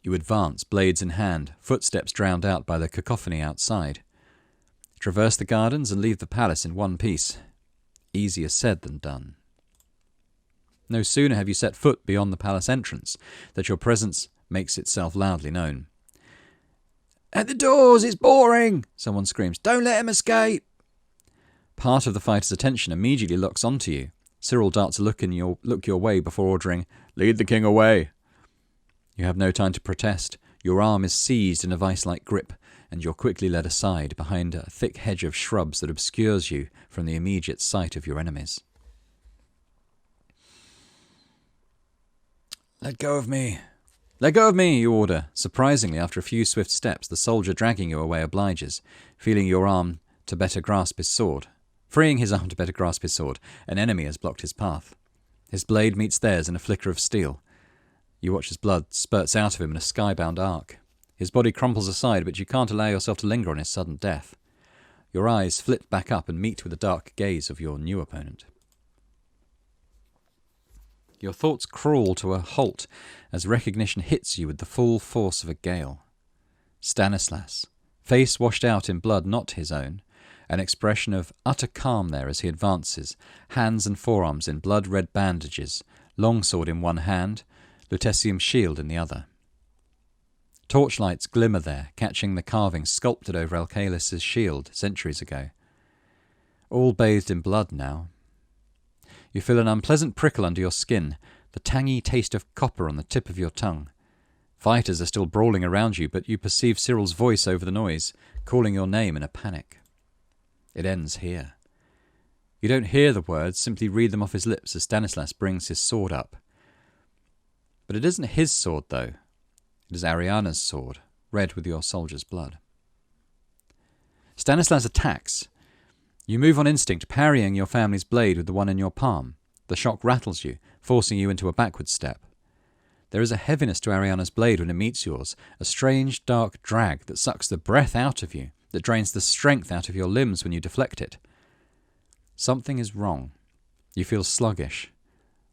You advance, blades in hand, footsteps drowned out by the cacophony outside. Traverse the gardens and leave the palace in one piece. Easier said than done. No sooner have you set foot beyond the palace entrance that your presence makes itself loudly known. At the doors, it's boring, someone screams. Don't let him escape. Part of the fighter's attention immediately locks onto you. Cyril darts a look your way before ordering, Lead the king away. You have no time to protest. Your arm is seized in a vice-like grip, and you're quickly led aside behind a thick hedge of shrubs that obscures you from the immediate sight of your enemies. Let go of me. Let go of me, you order. Surprisingly, after a few swift steps, the soldier dragging you away obliges, feeling your arm to better grasp his sword. Freeing his arm to better grasp his sword, an enemy has blocked his path. His blade meets theirs in a flicker of steel. You watch as blood spurts out of him in a skybound arc. His body crumples aside, but you can't allow yourself to linger on his sudden death. Your eyes flit back up and meet with the dark gaze of your new opponent. Your thoughts crawl to a halt as recognition hits you with the full force of a gale. Stanislas, face washed out in blood not his own, an expression of utter calm there as he advances, hands and forearms in blood-red bandages, longsword in one hand, lutetium shield in the other. Torchlights glimmer there, catching the carving sculpted over Alcalis' shield centuries ago. All bathed in blood now. You feel an unpleasant prickle under your skin, the tangy taste of copper on the tip of your tongue. Fighters are still brawling around you, but you perceive Cyril's voice over the noise, calling your name in a panic. It ends here. You don't hear the words, simply read them off his lips as Stanislas brings his sword up. But it isn't his sword, though. It is Ariana's sword, red with your soldier's blood. Stanislas attacks. You move on instinct, parrying your family's blade with the one in your palm. The shock rattles you, forcing you into a backward step. There is a heaviness to Ariana's blade when it meets yours, a strange, dark drag that sucks the breath out of you, that drains the strength out of your limbs when you deflect it. Something is wrong. You feel sluggish.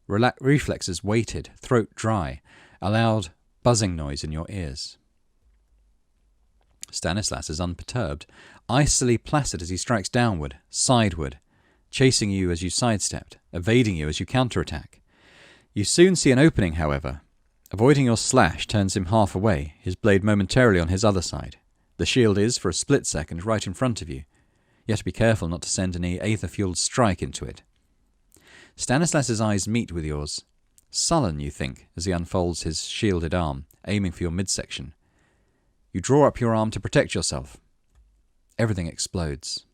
Reflexes weighted, throat dry, a loud buzzing noise in your ears. Stanislas is unperturbed, icily placid as he strikes downward, sideward, chasing you as you sidestepped, evading you as you counterattack. You soon see an opening, however. Avoiding your slash turns him half away, his blade momentarily on his other side. The shield is, for a split second, right in front of you. You have to be careful not to send any aether-fueled strike into it. Stanislas's eyes meet with yours. Sullen, you think, as he unfolds his shielded arm, aiming for your midsection. You draw up your arm to protect yourself. Everything explodes.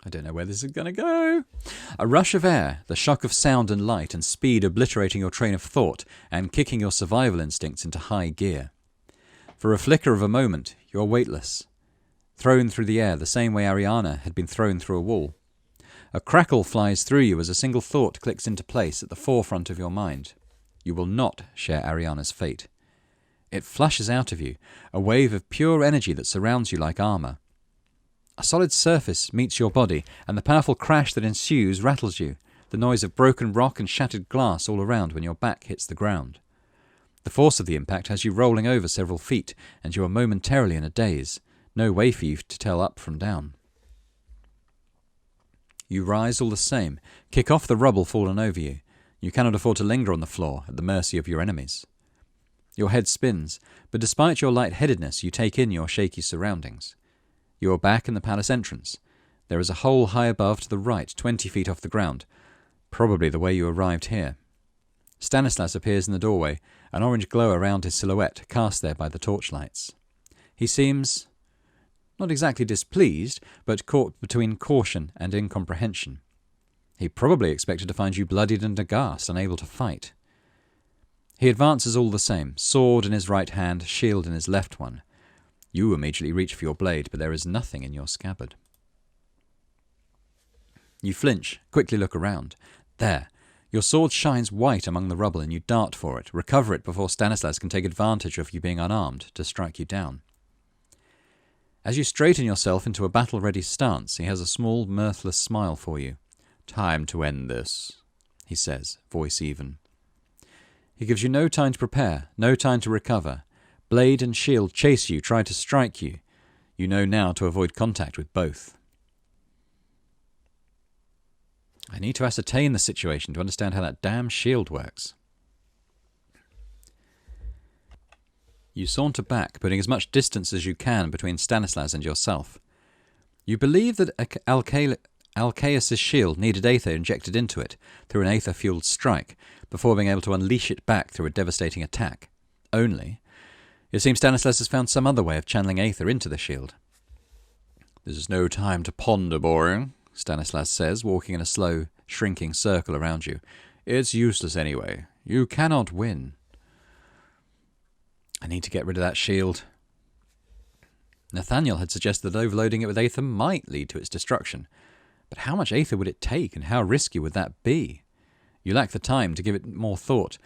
I don't know where this is going to go. A rush of air, the shock of sound and light and speed obliterating your train of thought and kicking your survival instincts into high gear. For a flicker of a moment, you're weightless, thrown through the air the same way Ariana had been thrown through a wall. A crackle flies through you as a single thought clicks into place at the forefront of your mind. You will not share Ariana's fate. It flashes out of you, a wave of pure energy that surrounds you like armour. A solid surface meets your body, and the powerful crash that ensues rattles you, the noise of broken rock and shattered glass all around when your back hits the ground. The force of the impact has you rolling over several feet, and you are momentarily in a daze, no way for you to tell up from down. You rise all the same, kick off the rubble fallen over you. You cannot afford to linger on the floor at the mercy of your enemies. Your head spins, but despite your light-headedness, you take in your shaky surroundings. You are back in the palace entrance. There is a hole high above to the right, 20 feet off the ground, probably the way you arrived here. Stanislas appears in the doorway, an orange glow around his silhouette, cast there by the torchlights. He seems not exactly displeased, but caught between caution and incomprehension. He probably expected to find you bloodied and aghast, unable to fight. He advances all the same, sword in his right hand, shield in his left one. You immediately reach for your blade, but there is nothing in your scabbard. You flinch, quickly look around. There, your sword shines white among the rubble and you dart for it, recover it before Stanislas can take advantage of you being unarmed to strike you down. As you straighten yourself into a battle-ready stance, he has a small, mirthless smile for you. "Time to end this," he says, voice even. He gives you no time to prepare, no time to recover. Blade and shield chase you, try to strike you. You know now to avoid contact with both. I need to ascertain the situation to understand how that damn shield works. You saunter back, putting as much distance as you can between Stanislas and yourself. You believe that Alcaeus' shield needed aether injected into it through an aether-fueled strike before being able to unleash it back through a devastating attack. Only, it seems Stanislas has found some other way of channeling aether into the shield. "This is no time to ponder, boring," Stanislas says, walking in a slow, shrinking circle around you. "It's useless anyway. You cannot win." I need to get rid of that shield. Nathaniel had suggested that overloading it with aether might lead to its destruction. But how much aether would it take, and how risky would that be? You lack the time to give it more thought.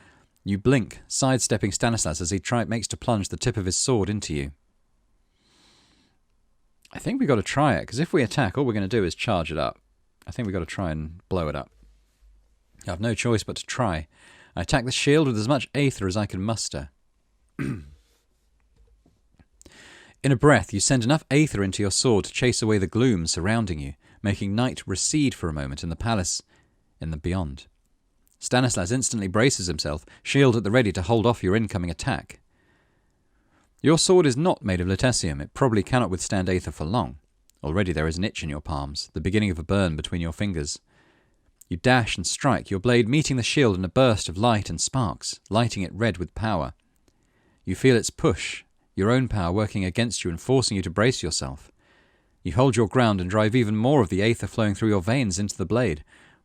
You blink, sidestepping Stanislas as he makes to plunge the tip of his sword into you. I think we've got to try it, because if we attack, all we're going to do is charge it up. I think we've got to try and blow it up. I have no choice but to try. I attack the shield with as much aether as I can muster. In a breath, you send enough aether into your sword to chase away the gloom surrounding you, making night recede for a moment in the palace in the beyond. Stanislas instantly braces himself, shield at the ready to hold off your incoming attack. Your sword is not made of lutetium. It probably cannot withstand aether for long. Already there is an itch in your palms, the beginning of a burn between your fingers. You dash and strike, your blade meeting the shield in a burst of light and sparks, lighting it red with power. You feel its push, your own power working against you and forcing you to brace yourself. You hold your ground and drive even more of the aether flowing through your veins into the blade,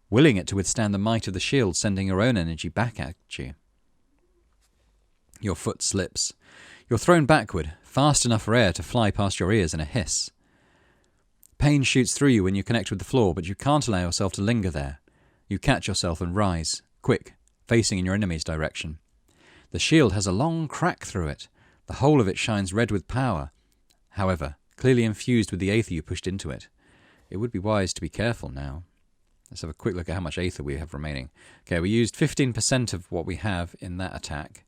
willing it to withstand the might of the shield, sending your own energy back at you. Your foot slips. You're thrown backward, fast enough for air to fly past your ears in a hiss. Pain shoots through you when you connect with the floor, but you can't allow yourself to linger there. You catch yourself and rise, quick, facing in your enemy's direction. The shield has a long crack through it. The whole of it shines red with power. However, clearly infused with the aether you pushed into it. It would be wise to be careful now. Let's have a quick look at how much aether we have remaining. Okay, we used 15% of what we have in that attack,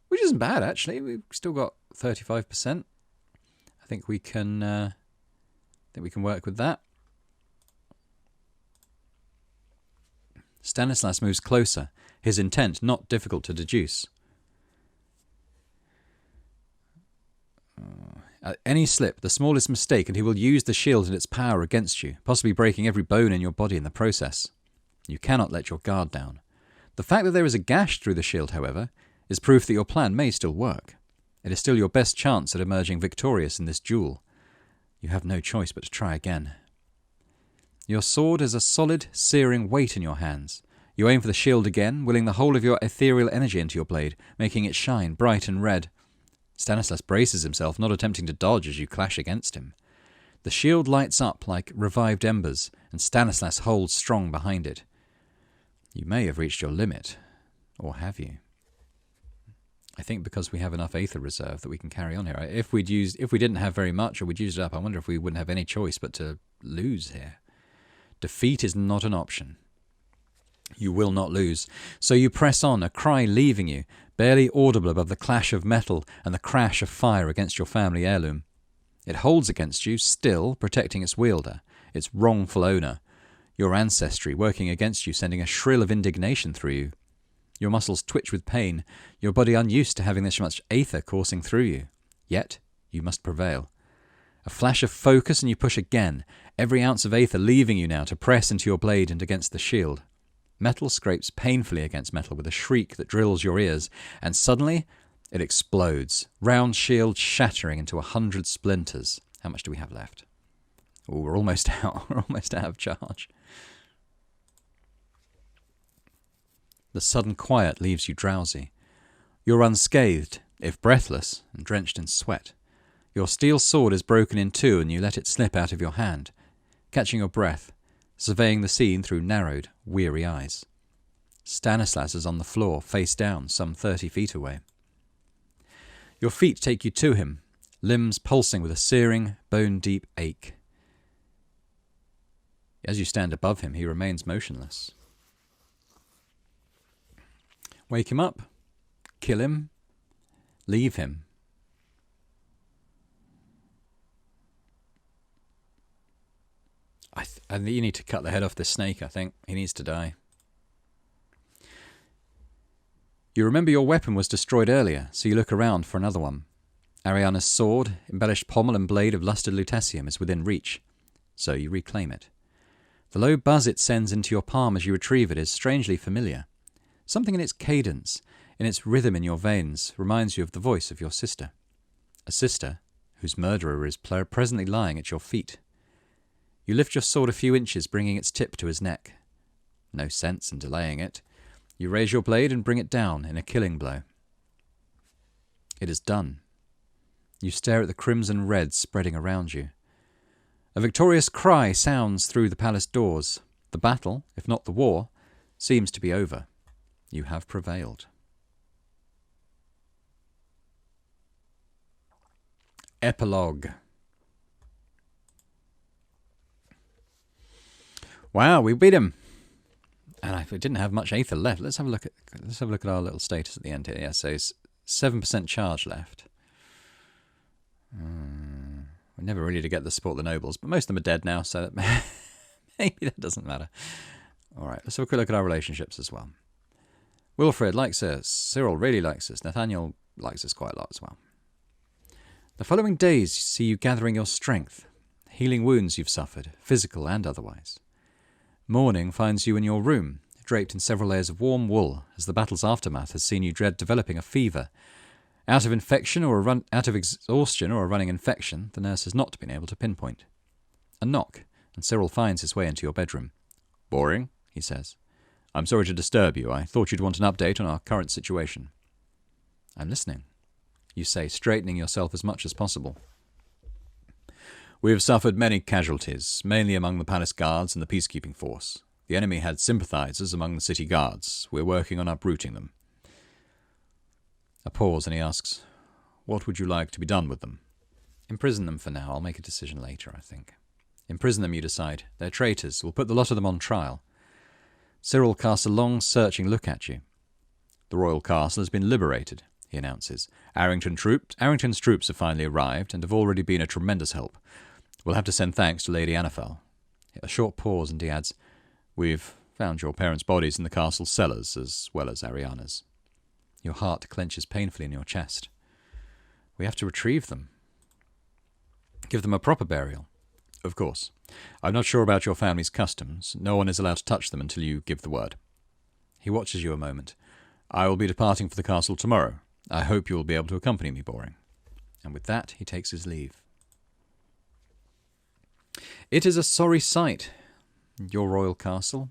which isn't bad, actually. We've still got 35%. I think we can work with that. Stanislas moves closer, his intent not difficult to deduce. At any slip, the smallest mistake, and he will use the shield and its power against you, possibly breaking every bone in your body in the process. You cannot let your guard down. The fact that there is a gash through the shield, however, is proof that your plan may still work. It is still your best chance at emerging victorious in this duel. You have no choice but to try again. Your sword is a solid, searing weight in your hands. You aim for the shield again, willing the whole of your ethereal energy into your blade, making it shine bright and red. Stanislas braces himself, not attempting to dodge as you clash against him. The shield lights up like revived embers, and Stanislas holds strong behind it. You may have reached your limit, or have you? I think because we have enough aether reserve that we can carry on here. If we didn't have very much, or we'd used it up, I wonder if we wouldn't have any choice but to lose here. Defeat is not an option. You will not lose. So you press on, a cry leaving you, barely audible above the clash of metal and the crash of fire against your family heirloom. It holds against you, still protecting its wielder, its wrongful owner, your ancestry working against you, sending a shrill of indignation through you. Your muscles twitch with pain, your body unused to having this much aether coursing through you. Yet, you must prevail. A flash of focus and you push again, every ounce of aether leaving you now to press into your blade and against the shield. Metal scrapes painfully against metal with a shriek that drills your ears, and suddenly it explodes, round shield shattering into 100 splinters. How much do we have left? Oh, we're almost out. We're almost out of charge. The sudden quiet leaves you drowsy. You're unscathed, if breathless, and drenched in sweat. Your steel sword is broken in two, and you let it slip out of your hand, catching your breath, surveying the scene through narrowed, weary eyes. Stanislas is on the floor, face down, some 30 feet away. Your feet take you to him, limbs pulsing with a searing, bone-deep ache. As you stand above him, he remains motionless. Wake him up, kill him, leave him. I think you need to cut the head off this snake, I think. He needs to die. You remember your weapon was destroyed earlier, so you look around for another one. Ariana's sword, embellished pommel and blade of lusted lutetium, is within reach, so you reclaim it. The low buzz it sends into your palm as you retrieve it is strangely familiar. Something in its cadence, in its rhythm in your veins, reminds you of the voice of your sister. A sister whose murderer is presently lying at your feet. You lift your sword a few inches, bringing its tip to his neck. No sense in delaying it. You raise your blade and bring it down in a killing blow. It is done. You stare at the crimson red spreading around you. A victorious cry sounds through the palace doors. The battle, if not the war, seems to be over. You have prevailed. Epilogue. Wow, we beat him. And we didn't have much aether left. Let's have a look at our little status at the end here. Yeah, so it's 7% charge left. We never really did get the support the nobles, but most of them are dead now, so maybe that doesn't matter. All right, let's have a quick look at our relationships as well. Wilfred likes us. Cyril really likes us. Nathaniel likes us quite a lot as well. The following days see you gathering your strength, healing wounds you've suffered, physical and otherwise. Morning finds you in your room, draped in several layers of warm wool, as the battle's aftermath has seen you developing a fever, Out of exhaustion or a running infection, the nurse has not been able to pinpoint. A knock, and Cyril finds his way into your bedroom. "Boring?" he says. "I'm sorry to disturb you. I thought you'd want an update on our current situation." "I'm listening," you say, straightening yourself as much as possible. "We have suffered many casualties, mainly among the palace guards and the peacekeeping force. The enemy had sympathizers among the city guards. We're working on uprooting them." A pause, and he asks, "What would you like to be done with them?" "Imprison them for now. I'll make a decision later, I think." "Imprison them, you decide. They're traitors. We'll put the lot of them on trial." Cyril casts a long, searching look at you. "The royal castle has been liberated," he announces. Arrington's troops have finally arrived and have already been a tremendous help. We'll have to send thanks to Lady Annaphel." A short pause, and he adds, "We've found your parents' bodies in the castle cellars, as well as Ariana's." Your heart clenches painfully in your chest. "We have to retrieve them. Give them a proper burial." "Of course. I'm not sure about your family's customs. No one is allowed to touch them until you give the word." He watches you a moment. "I will be departing for the castle tomorrow. I hope you will be able to accompany me, Boring." And with that, he takes his leave. It is a sorry sight, your royal castle.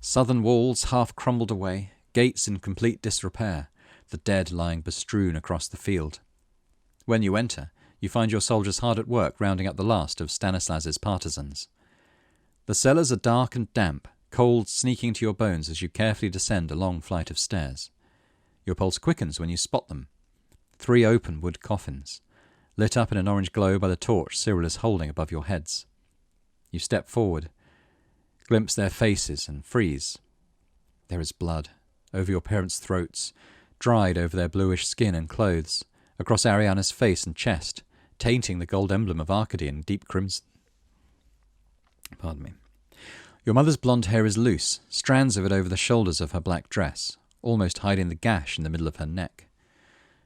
Southern walls half crumbled away, gates in complete disrepair, the dead lying bestrewn across the field. When you enter, you find your soldiers hard at work rounding up the last of Stanislas's partisans. The cellars are dark and damp, cold sneaking to your bones as you carefully descend a long flight of stairs. Your pulse quickens when you spot them. 3 open wood coffins, lit up in an orange glow by the torch Cyril is holding above your heads. You step forward, glimpse their faces, and freeze. There is blood over your parents' throats, dried over their bluish skin and clothes, across Ariana's face and chest, tainting the gold emblem of Arcadie in deep crimson. Pardon me. Your mother's blonde hair is loose, strands of it over the shoulders of her black dress, almost hiding the gash in the middle of her neck.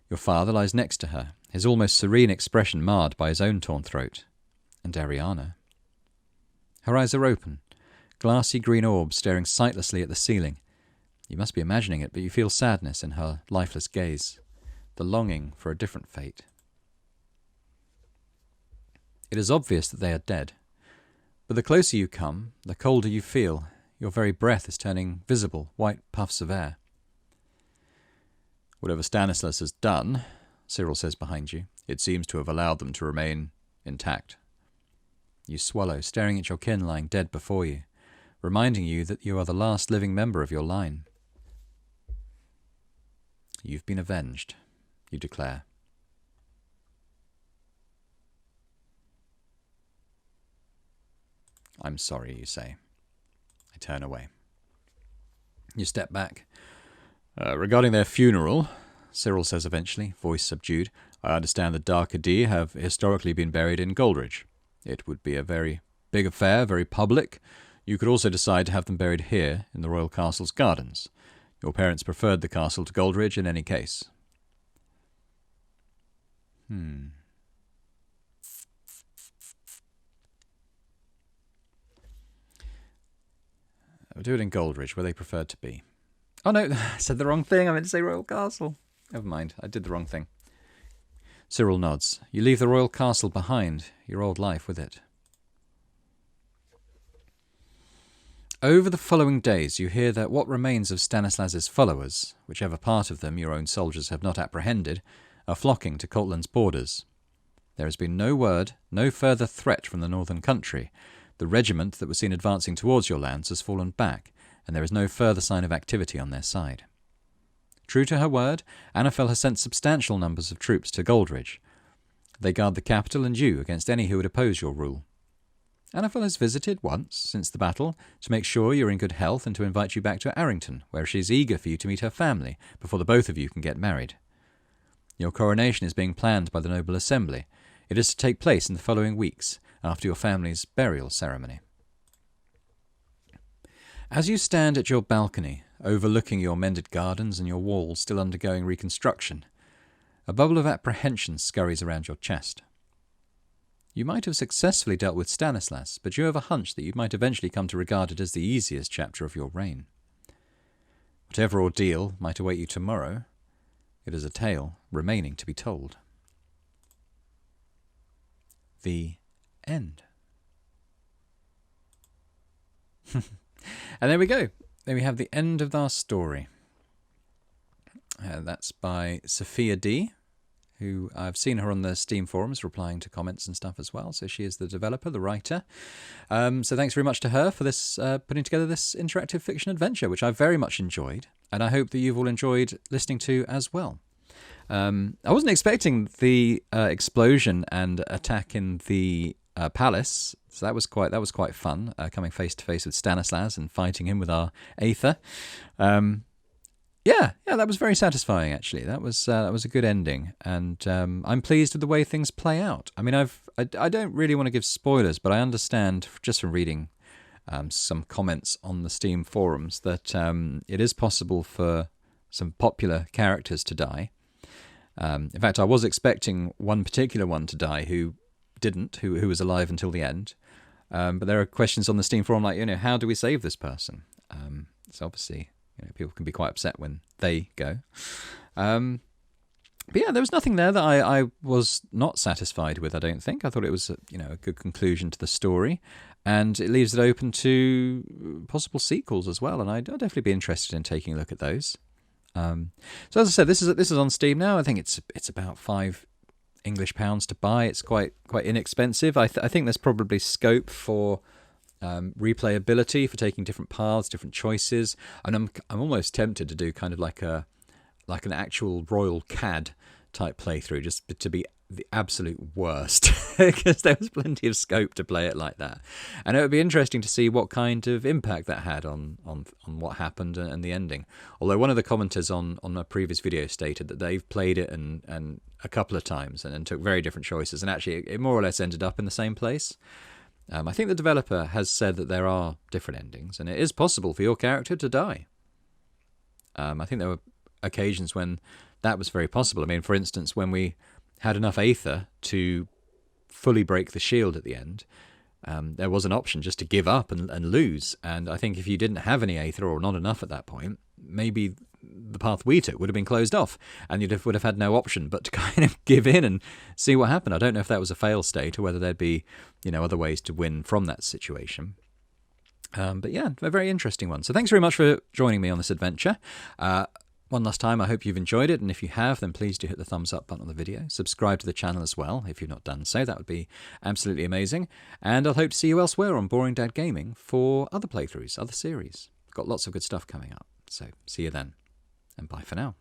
Your father lies next to her, his almost serene expression marred by his own torn throat. And Ariana. Her eyes are open, glassy green orbs staring sightlessly at the ceiling. You must be imagining it, but you feel sadness in her lifeless gaze, the longing for a different fate. It is obvious that they are dead, but the closer you come, the colder you feel. Your very breath is turning visible, white puffs of air. "Whatever Stanislas has done," Cyril says behind you, "it seems to have allowed them to remain intact." You swallow, staring at your kin lying dead before you, reminding you that you are the last living member of your line. "You've been avenged," you declare. "I'm sorry," you say. I turn away. You step back. Regarding their funeral," Cyril says eventually, voice subdued, "I understand that Arcadie have historically been buried in Goldridge. It would be a very big affair, very public. You could also decide to have them buried here in the royal castle's gardens. Your parents preferred the castle to Goldridge in any case." We'll do it in Goldridge, where they preferred to be. Oh no, I said the wrong thing. I meant to say royal castle. Never mind, I did the wrong thing. Cyril nods. You leave the royal castle behind, your old life with it. Over the following days, you hear that what remains of Stanislas's followers, whichever part of them your own soldiers have not apprehended, are flocking to Coltland's borders. There has been no word, no further threat from the northern country. The regiment that was seen advancing towards your lands has fallen back, and there is no further sign of activity on their side. True to her word, Annaphel has sent substantial numbers of troops to Goldridge. They guard the capital and you against any who would oppose your rule. Annaphel has visited once since the battle to make sure you're in good health and to invite you back to Arrington, where she is eager for you to meet her family before the both of you can get married. Your coronation is being planned by the noble assembly. It is to take place in the following weeks, after your family's burial ceremony. As you stand at your balcony, overlooking your mended gardens and your walls still undergoing reconstruction, a bubble of apprehension scurries around your chest. You might have successfully dealt with Stanislas, but you have a hunch that you might eventually come to regard it as the easiest chapter of your reign. Whatever ordeal might await you tomorrow, It is a tale remaining to be told. The end. And there we go. There we have the end of our story. That's by Sophia D, who I've seen her on the Steam forums replying to comments and stuff as well. So she is the developer, the writer. So thanks very much to her for this putting together this interactive fiction adventure, which I very much enjoyed. And I hope that you've all enjoyed listening to as well. I wasn't expecting the explosion and attack in the palace. So that was quite fun, coming face to face with Stanislas and fighting him with our Aether. Yeah, that was very satisfying actually. That was a good ending, and I'm pleased with the way things play out. I mean, I don't really want to give spoilers, but I understand just from reading some comments on the Steam forums that it is possible for some popular characters to die. In fact, I was expecting one particular one to die who didn't, who was alive until the end. But there are questions on the Steam forum like, how do we save this person? So obviously, people can be quite upset when they go. But yeah, there was nothing there that I was not satisfied with, I don't think. I thought it was a good conclusion to the story. And it leaves it open to possible sequels as well. And I'd definitely be interested in taking a look at those. So as I said, this is on Steam now. I think it's about £5 English to buy. It's quite inexpensive. I think there's probably scope for replayability, for taking different paths, different choices. And I'm almost tempted to do kind of like an actual Royal CAD type playthrough, just to be the absolute worst, because there was plenty of scope to play it like that. And it would be interesting to see what kind of impact that had on what happened and the ending. Although one of the commenters on a previous video stated that they've played it and a couple of times and took very different choices, and actually it more or less ended up in the same place. I think the developer has said that there are different endings, and it is possible for your character to die. I think there were occasions when that was very possible. I mean, for instance, when we had enough Aether to fully break the shield at the end, there was an option just to give up and lose. And I think if you didn't have any Aether, or not enough at that point, maybe the path we took would have been closed off, and you would have had no option but to kind of give in and see what happened. I don't know if that was a fail state or whether there'd be other ways to win from that situation. But yeah, a very interesting one. So thanks very much for joining me on this adventure. One last time, I hope you've enjoyed it, and if you have, then please do hit the thumbs up button on the video. Subscribe to the channel as well, if you've not done so. That would be absolutely amazing. And I'll hope to see you elsewhere on Boring Dad Gaming for other playthroughs, other series. Got lots of good stuff coming up. So see you then, and bye for now.